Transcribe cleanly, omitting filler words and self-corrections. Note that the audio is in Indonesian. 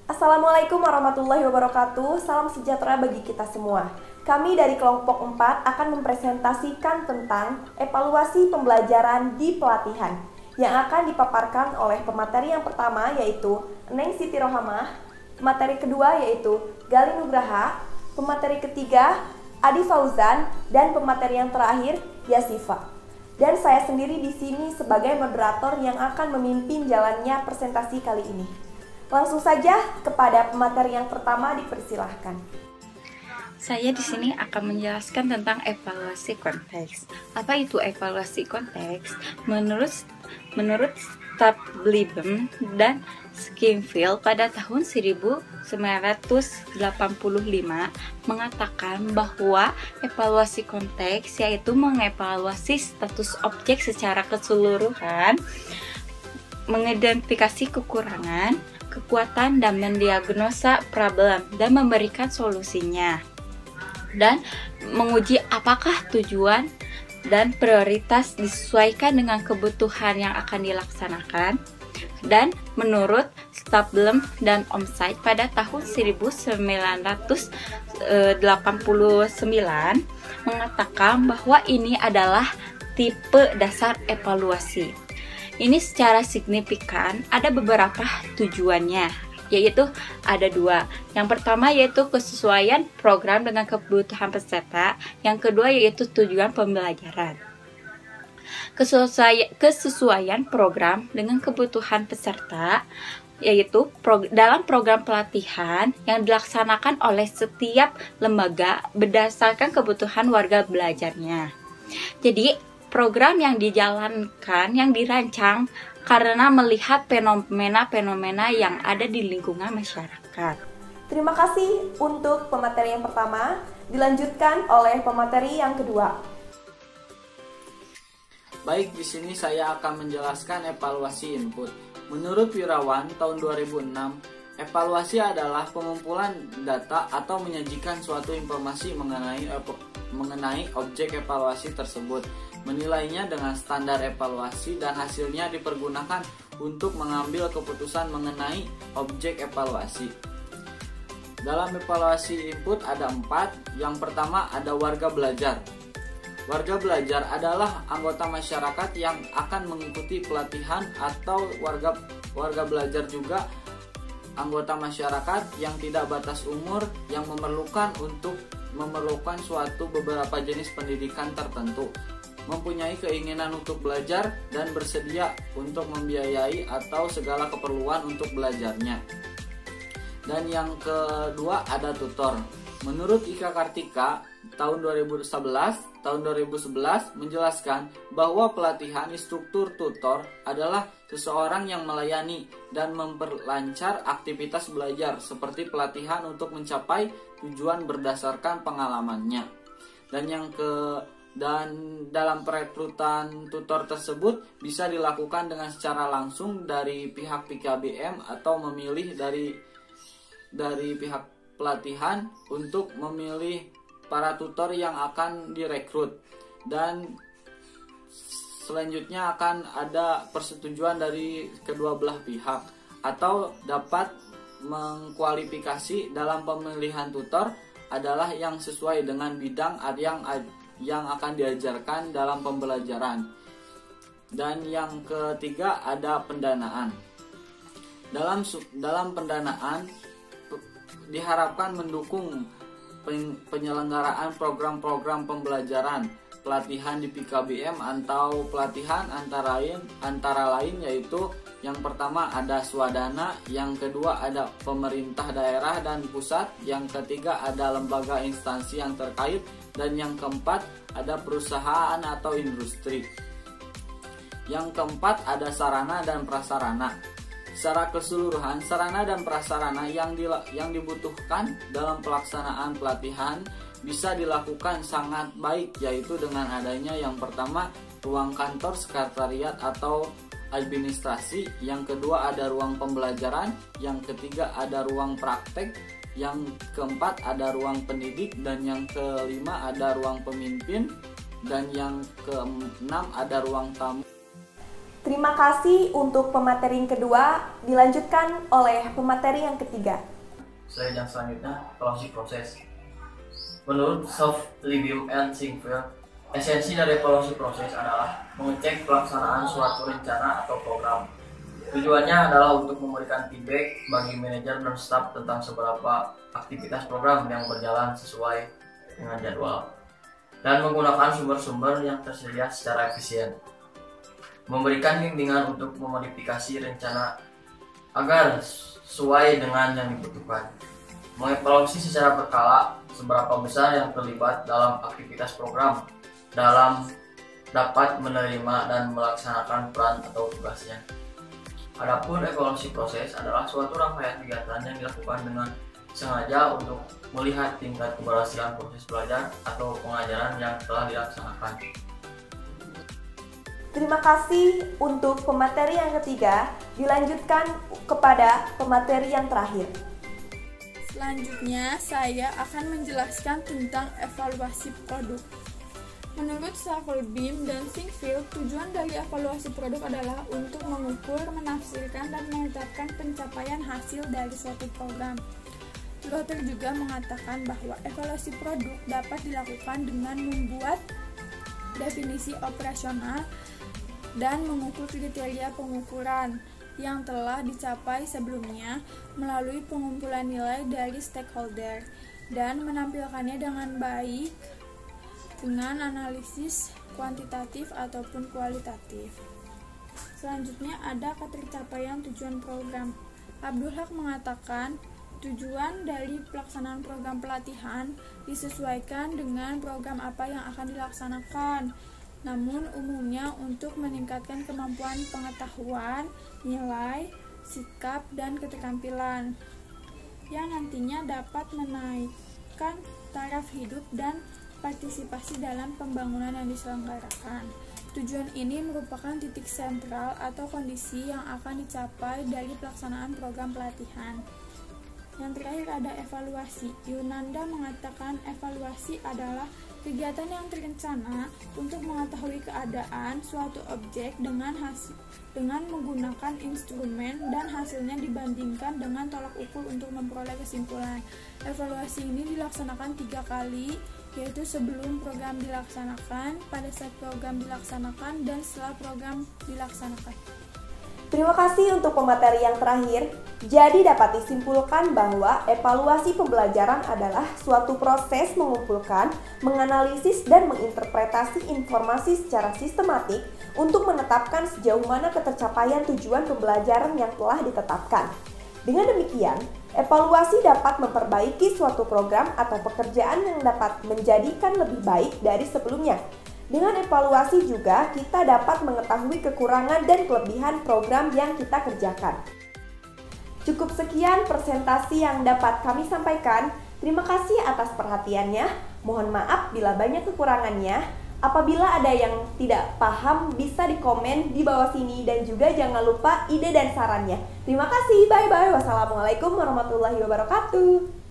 Assalamualaikum warahmatullahi wabarakatuh. Salam sejahtera bagi kita semua. Kami dari kelompok 4 akan mempresentasikan tentang evaluasi pembelajaran di pelatihan yang akan dipaparkan oleh pemateri yang pertama yaitu Neng Siti Rohamah, pemateri kedua yaitu Gali Nugraha, pemateri ketiga Adi Fauzan, dan pemateri yang terakhir Yasifa. Dan saya sendiri di sini sebagai moderator yang akan memimpin jalannya presentasi kali ini. Langsung saja kepada pemateri yang pertama dipersilahkan. Saya di sini akan menjelaskan tentang evaluasi konteks. Apa itu evaluasi konteks? Menurut Stablibem dan Skimfield pada tahun 1985 mengatakan bahwa evaluasi konteks yaitu mengevaluasi status objek secara keseluruhan, mengidentifikasi kekurangan, kekuatan, dan mendiagnosa problem dan memberikan solusinya, dan menguji apakah tujuan dan prioritas disesuaikan dengan kebutuhan yang akan dilaksanakan. Dan menurut Stablem dan Omside pada tahun 1989 mengatakan bahwa ini adalah tipe dasar evaluasi. Ini secara signifikan ada beberapa tujuannya, yaitu ada dua. Yang pertama yaitu kesesuaian program dengan kebutuhan peserta. Yang kedua yaitu tujuan pembelajaran. Kesesuaian program dengan kebutuhan peserta yaitu dalam program pelatihan yang dilaksanakan oleh setiap lembaga berdasarkan kebutuhan warga belajarnya. Jadi program yang dijalankan, yang dirancang karena melihat fenomena-fenomena yang ada di lingkungan masyarakat. Terima kasih untuk pemateri yang pertama. Dilanjutkan oleh pemateri yang kedua. Baik, di sini saya akan menjelaskan evaluasi input. Menurut Wirawan tahun 2006, evaluasi adalah pengumpulan data atau menyajikan suatu informasi mengenai objek evaluasi tersebut, menilainya dengan standar evaluasi, dan hasilnya dipergunakan untuk mengambil keputusan mengenai objek evaluasi. Dalam evaluasi input ada 4. Yang pertama ada warga belajar. Warga belajar adalah anggota masyarakat yang akan mengikuti pelatihan, atau warga belajar juga anggota masyarakat yang tidak batas umur yang memerlukan suatu beberapa jenis pendidikan tertentu, mempunyai keinginan untuk belajar dan bersedia untuk membiayai atau segala keperluan untuk belajarnya. Dan yang kedua ada tutor. Menurut Ika Kartika tahun 2011 menjelaskan bahwa pelatihan instruktur tutor adalah seseorang yang melayani dan memperlancar aktivitas belajar seperti pelatihan untuk mencapai tujuan berdasarkan pengalamannya. Dan dalam perekrutan tutor tersebut bisa dilakukan dengan secara langsung dari pihak PKBM atau memilih dari pihak pelatihan untuk memilih para tutor yang akan direkrut. Dan selanjutnya akan ada persetujuan dari kedua belah pihak, atau dapat mengkualifikasi dalam pemilihan tutor adalah yang sesuai dengan bidang yang akan diajarkan dalam pembelajaran. Dan yang ketiga ada pendanaan. Dalam pendanaan diharapkan mendukung penyelenggaraan program-program pembelajaran pelatihan di PKBM atau pelatihan antara lain yaitu yang pertama ada swadana, yang kedua ada pemerintah daerah dan pusat, yang ketiga ada lembaga instansi yang terkait, dan yang keempat ada perusahaan atau industri. Yang keempat ada sarana dan prasarana. Secara keseluruhan, sarana dan prasarana yang dibutuhkan dalam pelaksanaan pelatihan bisa dilakukan sangat baik, yaitu dengan adanya yang pertama ruang kantor sekretariat atau administrasi, yang kedua ada ruang pembelajaran, yang ketiga ada ruang praktek, yang keempat ada ruang pendidik, dan yang kelima ada ruang pemimpin, dan yang keenam ada ruang tamu. Terima kasih untuk pemateri yang kedua, dilanjutkan oleh pemateri yang ketiga. Slide yang selanjutnya, evaluasi proses. Menurut Soft-Libium and Sinkfield, esensi dari evaluasi proses adalah mengecek pelaksanaan suatu rencana atau program. Tujuannya adalah untuk memberikan feedback bagi manajer dan staf tentang seberapa aktivitas program yang berjalan sesuai dengan jadwal, dan menggunakan sumber-sumber yang tersedia secara efisien. Memberikan bimbingan untuk memodifikasi rencana agar sesuai dengan yang dibutuhkan. Mengevaluasi secara berkala seberapa besar yang terlibat dalam aktivitas program dalam dapat menerima dan melaksanakan peran atau tugasnya. Adapun evaluasi proses adalah suatu rangkaian kegiatan yang dilakukan dengan sengaja untuk melihat tingkat keberhasilan proses belajar atau pengajaran yang telah dilaksanakan. Terima kasih untuk pemateri yang ketiga, dilanjutkan kepada pemateri yang terakhir. Selanjutnya, saya akan menjelaskan tentang evaluasi produk. Menurut Soft-Libium dan Sinkfield, tujuan dari evaluasi produk adalah untuk mengukur, menafsirkan, dan menetapkan pencapaian hasil dari suatu program. Rother juga mengatakan bahwa evaluasi produk dapat dilakukan dengan membuat definisi operasional dan mengukur kriteria pengukuran yang telah dicapai sebelumnya melalui pengumpulan nilai dari stakeholder dan menampilkannya dengan baik dengan analisis kuantitatif ataupun kualitatif. Selanjutnya ada ketercapaian tujuan program. Abdul Haq mengatakan tujuan dari pelaksanaan program pelatihan disesuaikan dengan program apa yang akan dilaksanakan, namun umumnya untuk meningkatkan kemampuan pengetahuan, nilai, sikap, dan keterampilan yang nantinya dapat menaikkan taraf hidup dan partisipasi dalam pembangunan yang diselenggarakan. Tujuan ini merupakan titik sentral atau kondisi yang akan dicapai dari pelaksanaan program pelatihan. Yang terakhir ada evaluasi. Yunanda mengatakan evaluasi adalah kegiatan yang terencana untuk mengetahui keadaan suatu objek dengan menggunakan instrumen dan hasilnya dibandingkan dengan tolak ukur untuk memperoleh kesimpulan. Evaluasi ini dilaksanakan 3 kali, yaitu sebelum program dilaksanakan, pada saat program dilaksanakan, dan setelah program dilaksanakan. Terima kasih untuk pemateri yang terakhir. Jadi dapat disimpulkan bahwa evaluasi pembelajaran adalah suatu proses mengumpulkan, menganalisis, dan menginterpretasi informasi secara sistematik untuk menetapkan sejauh mana ketercapaian tujuan pembelajaran yang telah ditetapkan. Dengan demikian, evaluasi dapat memperbaiki suatu program atau pekerjaan yang dapat menjadikan lebih baik dari sebelumnya. Dengan evaluasi juga kita dapat mengetahui kekurangan dan kelebihan program yang kita kerjakan. Cukup sekian presentasi yang dapat kami sampaikan. Terima kasih atas perhatiannya. Mohon maaf bila banyak kekurangannya. Apabila ada yang tidak paham bisa dikomen di bawah sini, dan juga jangan lupa ide dan sarannya. Terima kasih. Bye-bye. Wassalamualaikum warahmatullahi wabarakatuh.